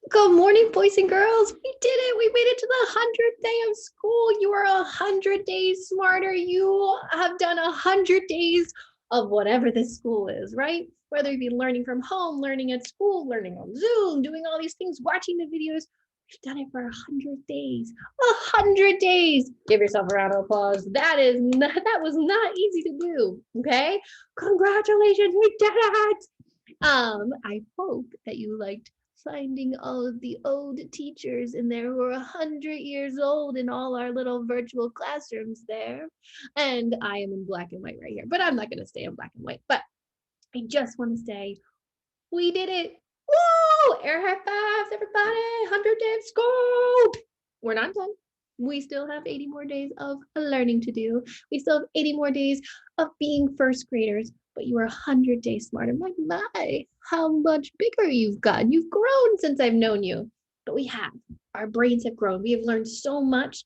Good morning, boys and girls. We did it. We made it to the 100th day of school. You are 100 days smarter. You have done 100 days of whatever this school is, right? Whether you be learning from home, learning at school, learning on Zoom, doing all these things, watching the videos. We've done it for 100 days. 100 days. Give yourself a round of applause. That was not easy to do. Okay. Congratulations. We did it. I hope that you liked finding all of the old teachers in there who are 100 years old in all our little virtual classrooms there. And I am in black and white right here, but I'm not going to stay in black and white. But I just want to say, we did it. Woo! Air high fives, everybody. 100 days school. We're not done. We still have 80 more days of learning to do. We still have 80 more days of being first graders, but you are 100 days smarter. My, how much bigger you've gotten. You've grown since I've known you. But we have. Our brains have grown. We have learned so much,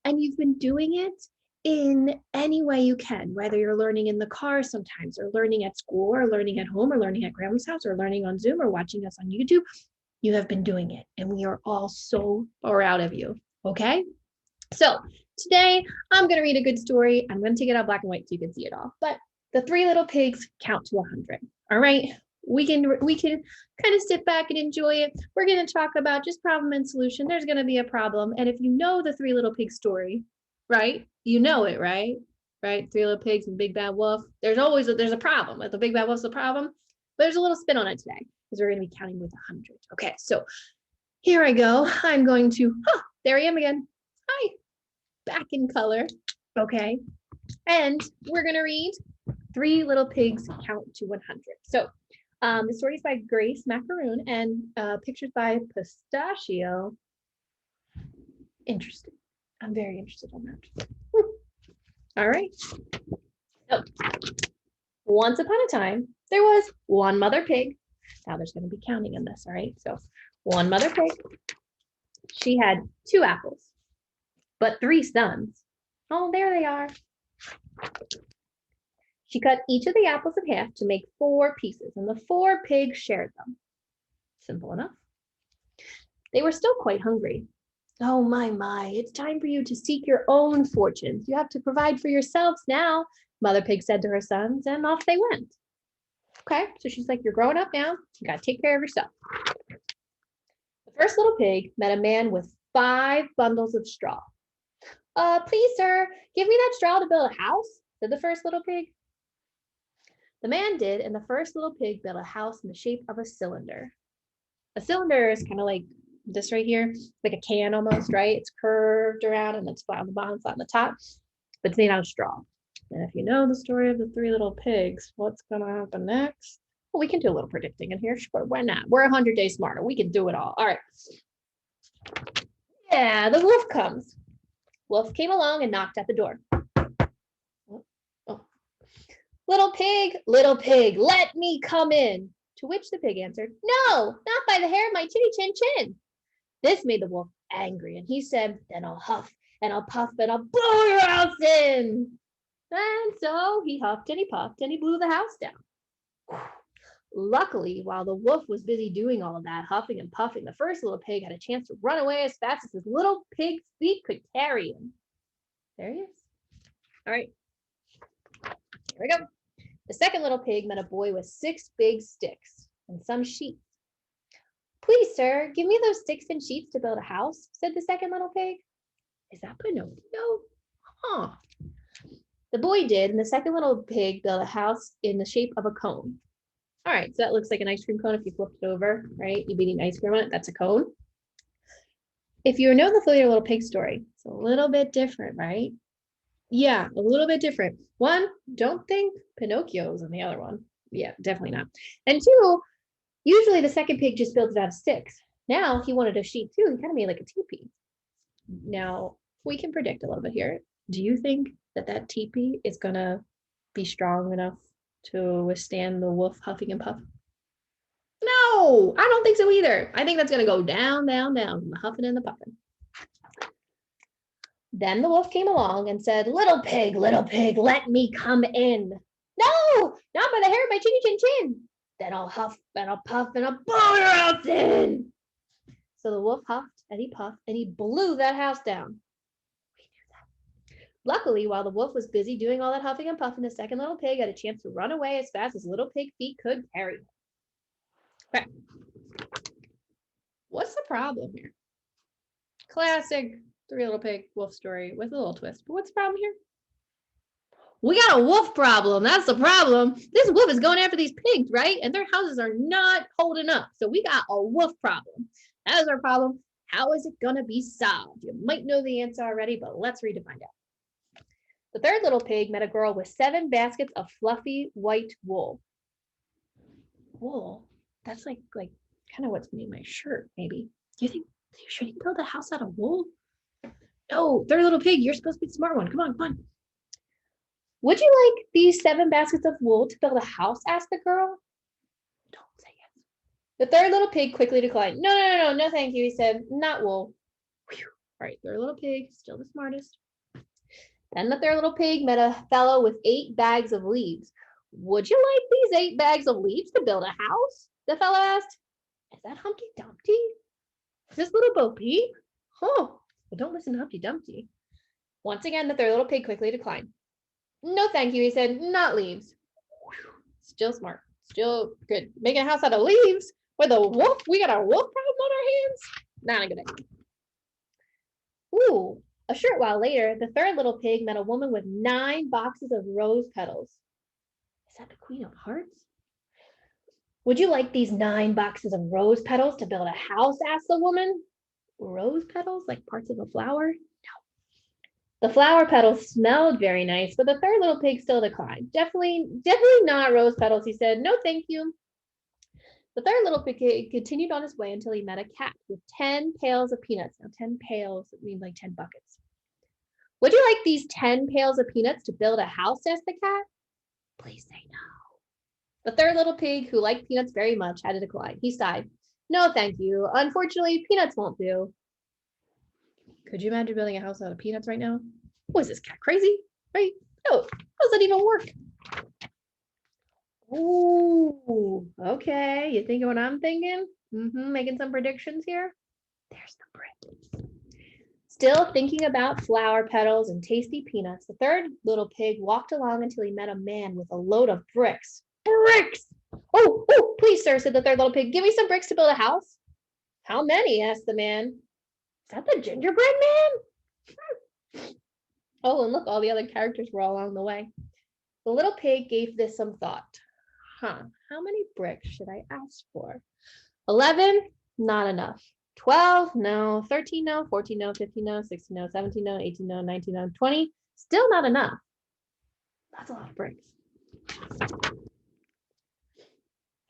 and you've been doing it in any way you can, whether you're learning in the car sometimes, or learning at school, or learning at home, or learning at grandma's house, or learning on Zoom, or watching us on YouTube. You have been doing it, and we are all so proud of you. Okay? So today I'm going to read a good story. I'm going to take it out black and white so you can see it all. But the three little pigs count to 100. All right. We can kind of sit back and enjoy it. We're going to talk about just problem and solution. There's going to be a problem. And if you know the three little pig story, right? You know it, right? Right? Three little pigs and big bad wolf. There's a problem. If the big bad wolf's the problem, but there's a little spin on it today because we're going to be counting with 100. Okay. So here I go. I'm going to, there I am again. Hi, back in color. Okay. And we're going to read Three Little Pigs Count to 100. So the story is by Grace Macaroon and pictures by Pistachio. Interesting. I'm very interested in that. All right. So once upon a time, there was one mother pig. Now there's going to be counting in this. All right. So one mother pig. She had two apples, but three sons. Oh, there they are. She cut each of the apples in half to make four pieces, and the four pigs shared them. Simple enough. They were still quite hungry. Oh, my, it's time for you to seek your own fortunes. You have to provide for yourselves now, Mother Pig said to her sons, and off they went. Okay, so she's like, you're growing up now. You got to take care of yourself. The first little pig met a man with 5 bundles of straw. Please, sir, give me that straw to build a house, said the first little pig. The man did, and the first little pig built a house in the shape of a cylinder. A cylinder is kind of like this right here, like a can almost, right? It's curved around and it's flat on the bottom, flat on the top, but it's made out of straw. And if you know the story of the three little pigs, what's going to happen next? Well, we can do a little predicting in here, but why not? We're 100 days smarter. We can do it all. All right. Yeah, the wolf comes. Wolf came along and knocked at the door. Oh. Little pig, let me come in. To which the pig answered, no, not by the hair of my chinny chin chin. This made the wolf angry, and he said, then I'll huff and I'll puff and I'll blow your house in. And so he huffed and he puffed and he blew the house down. Luckily, while the wolf was busy doing all of that, huffing and puffing, the first little pig had a chance to run away as fast as his little pig's feet could carry him. There he is. All right. Here we go. The second little pig met a boy with 6 big sticks and some sheets. Please, sir, give me those sticks and sheets to build a house, said the second little pig. Is that Pinocchio? Huh. The boy did, and the second little pig built a house in the shape of a cone. All right, so that looks like an ice cream cone if you flipped it over, right? You'd be eating ice cream on it. That's a cone. If you know the Three Little Pig story, it's a little bit different, right? Yeah, a little bit different. One, don't think Pinocchio's in the other one. Yeah, definitely not. And two, usually the second pig just builds it out of sticks. Now he wanted a sheet too. He kind of made like a teepee. Now we can predict a little bit here. Do you think that teepee is gonna be strong enough to withstand the wolf huffing and puff? No, I don't think so either. I think that's gonna go down, down, down, the huffing and the puffing. Then the wolf came along and said, little pig, let me come in. No, not by the hair of my chinny chin chin. Then I'll huff and I'll puff and I'll blow your house in. So the wolf huffed and he puffed and he blew that house down. Luckily, while the wolf was busy doing all that huffing and puffing, the second little pig had a chance to run away as fast as little pig feet could carry him. Okay. What's the problem here? Classic Three Little Pig wolf story with a little twist. But what's the problem here? We got a wolf problem. That's the problem. This wolf is going after these pigs, right? And their houses are not holding up. So we got a wolf problem. That is our problem. How is it going to be solved? You might know the answer already, but let's read to find out. The third little pig met a girl with 7 baskets of fluffy white wool. Wool? That's like kind of what's made my shirt, maybe. Do you think should he build a house out of wool? No, third little pig, you're supposed to be the smart one. Come on, come on. Would you like these 7 baskets of wool to build a house? Asked the girl. Don't say yes. The third little pig quickly declined. No, thank you. He said, not wool. Whew. All right, third little pig, still the smartest. Then the third little pig met a fellow with 8 bags of leaves. Would you like these 8 bags of leaves to build a house? The fellow asked. Is that Humpty Dumpty? Is this little Bo Peep? Oh, well, don't listen to Humpty Dumpty. Once again, the third little pig quickly declined. No, thank you, he said, not leaves. Whew. Still smart, still good. Making a house out of leaves with a wolf? We got a wolf problem on our hands? Not a good idea. Ooh, a short while later, the third little pig met a woman with 9 boxes of rose petals. Is that the Queen of Hearts? Would you like these 9 boxes of rose petals to build a house? Asked the woman. Rose petals, like parts of a flower? No. The flower petals smelled very nice, but the third little pig still declined. Definitely not rose petals, he said. No, thank you. The third little pig continued on his way until he met a cat with 10 pails of peanuts. Now, 10 pails mean like 10 buckets. Would you like these 10 pails of peanuts to build a house? Asked the cat. Please say no. The third little pig, who liked peanuts very much, had to decline. He sighed. No, thank you. Unfortunately, peanuts won't do. Could you imagine building a house out of peanuts right now? Was this cat crazy? Right? No, how does that even work? Ooh, okay. You thinking what I'm thinking? Making some predictions here. There's the brick. Still thinking about flower petals and tasty peanuts, the third little pig walked along until he met a man with a load of bricks. Bricks! Oh, please, sir, said the third little pig. Give me some bricks to build a house. How many? Asked the man. Is that the gingerbread man? Oh, and look, all the other characters were all along the way. The little pig gave this some thought. How many bricks should I ask for? 11? Not enough. 12? No. 13? No. 14? No. 15? No. 16? No. 17? No. 18? No. 19? No. 20? Still not enough. That's a lot of bricks.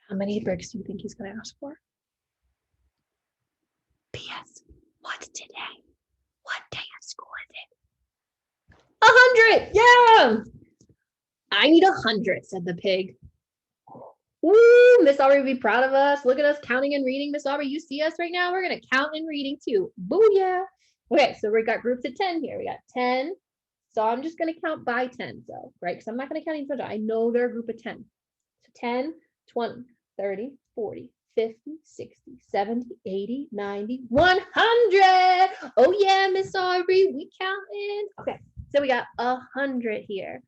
How many bricks do you think he's going to ask for? P.S. What's today? What day of school is it? 100! Yeah! I need 100, said the pig. Ooh, Miss Aubrey would be proud of us. Look at us counting and reading. Miss Aubrey, you see us right now? We're going to count and reading too. Booyah. Okay, so we got groups of 10 here. We got 10. So I'm just going to count by 10, so, right? Because I'm not going to count each other. I know they're a group of 10. So 10, 20, 30, 40, 50, 60, 70, 80, 90, 100. Oh yeah, Miss Aubrey, we counting. Okay, so we got 100 here.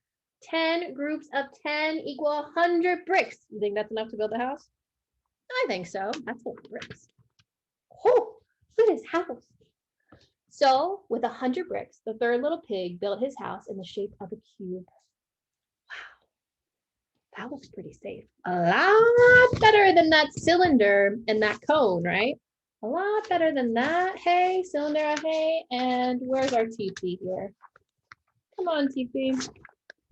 10 groups of 10 equal 100 bricks. You think that's enough to build a house? I think so. That's a lot of bricks. Oh, look at his house. So with 100 bricks, the third little pig built his house in the shape of a cube. Wow, that looks pretty safe. A lot better than that cylinder and that cone, right? A lot better than that. Hey, cylinder, hey, and where's our teepee here? Come on, teepee.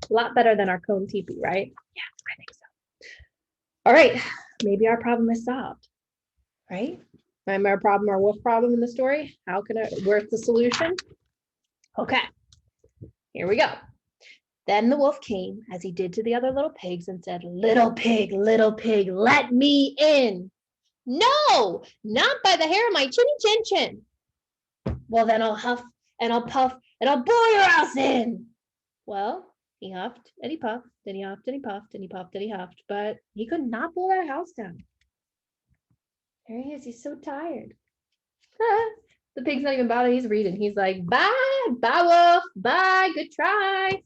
A lot better than our cone teepee, right? Yeah, I think so. All right, maybe our problem is solved, right? Remember our problem, our wolf problem in the story? Where's the solution? Okay, here we go. Then the wolf came, as he did to the other little pigs, and said, little pig, let me in. No, not by the hair of my chinny chin chin. Well, then I'll huff and I'll puff and I'll blow your house in. Well, he huffed and he puffed, then he huffed and he puffed and he puffed and he huffed, but he could not blow that house down. There he is, he's so tired. The pig's not even bothered. He's reading. He's like, bye, bye, wolf. Bye, good try.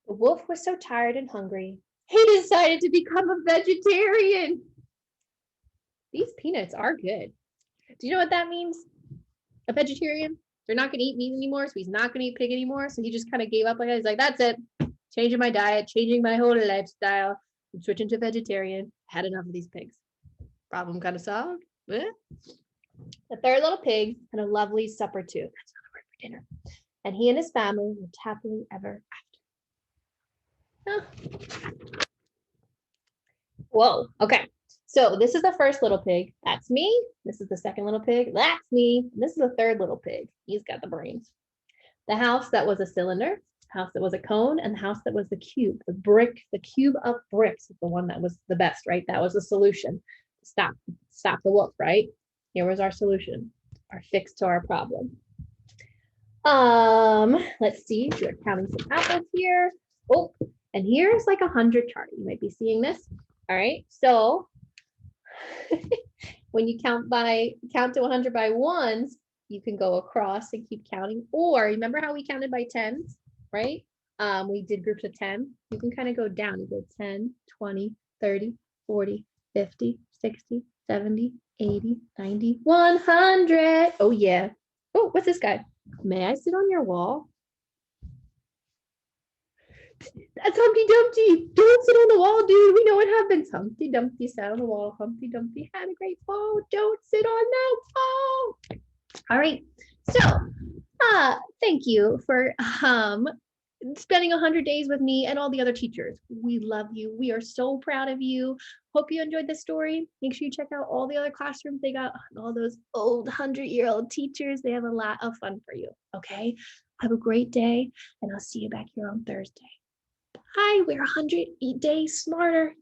The wolf was so tired and hungry, he decided to become a vegetarian. These peanuts are good. Do you know what that means? A vegetarian? They're not going to eat meat anymore, so he's not going to eat pig anymore. So he just kind of gave up like that. He's like, that's it. Changing my diet, changing my whole lifestyle. I'm switching to vegetarian. Had enough of these pigs. Problem kind of solved. Eh? The third little pig had a lovely supper too. That's not a word for dinner. And he and his family lived happily ever after. Oh. Whoa. Okay. So this is the first little pig. That's me. This is the second little pig. That's me. And this is the third little pig. He's got the brains. The house that was a cylinder, house that was a cone, and the house that was the cube, the brick, the cube of bricks is the one that was the best, right? That was the solution. Stop the wolf, right? Here was our solution, our fix to our problem. Let's see. We're counting some apples here. Oh, and here's like 100 chart. You might be seeing this. All right. So when you count to 100 by ones, you can go across and keep counting. Or remember how we counted by tens, right? We did groups of 10. You can kind of go down. You go 10, 20, 30, 40, 50, 60, 70, 80, 90, 100. Oh, yeah. Oh, what's this guy? May I sit on your wall? That's Humpty Dumpty. Don't sit on the wall, dude. We know what happens. Humpty Dumpty sat on the wall. Humpty Dumpty had a great fall. Don't sit on that wall. All right. So, thank you for spending 100 days with me and all the other teachers. We love you. We are so proud of you. Hope you enjoyed this story. Make sure you check out all the other classrooms. They got all those old 100-year-old teachers. They have a lot of fun for you. Okay. Have a great day, and I'll see you back here on Thursday. Hi, we're 100 days smarter.